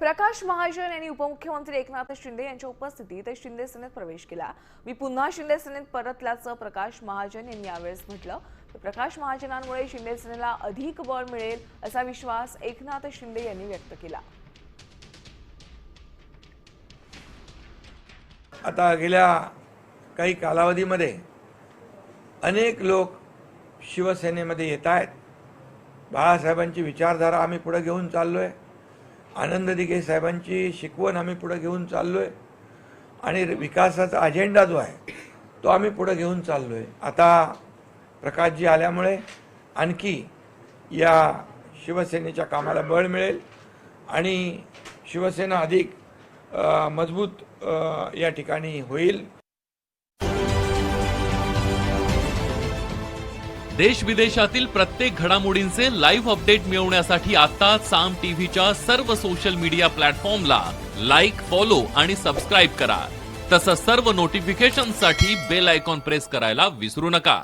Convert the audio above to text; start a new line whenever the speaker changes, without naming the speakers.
प्रकाश महाजन यांनी उपमुख्यमंत्री एकनाथ शिंदे यांच्या उपस्थितीत शिंदे सेनेत प्रवेश केला। मी पुन्हा शिंदे सेनेत परतल्याचं प्रकाश महाजन यांनी यावेळी म्हटलं। प्रकाश महाजनांमुळे शिंदे सेनेला अधिक बळ मिळेल असा विश्वास एकनाथ शिंदे यांनी व्यक्त केला।
आता गेल्या काही कालावधीमध्ये अनेक लोक शिवसेनेमध्ये येत आहेत। बाळासाहेबांची विचारधारा आम्ही पुढे घेऊन चाललोय, आनंद दिघे साहेबांची शिकवण आम्ही पुढे घेऊन चाललोय आणि विकासाचा अजेंडा जो आहे तो आम्ही पुढे घेऊन चाललोय। आता प्रकाशजी आल्यामुळे आणखी या शिवसेनेच्या कामाला बळ मिळेल आणि शिवसेना अधिक मजबूत या ठिकाणी होईल।
देश विदेशातील प्रत्येक घडामोडींचे लाईव्ह अपडेट मिळवण्यासाठी आता साम टीव्हीच्या सर्व सोशल मीडिया प्लॅटफॉर्मला लाईक, फॉलो आणि सबस्क्राईब करा। तसंच सर्व नोटिफिकेशनसाठी बेल आयकॉन प्रेस करायला विसरू नका।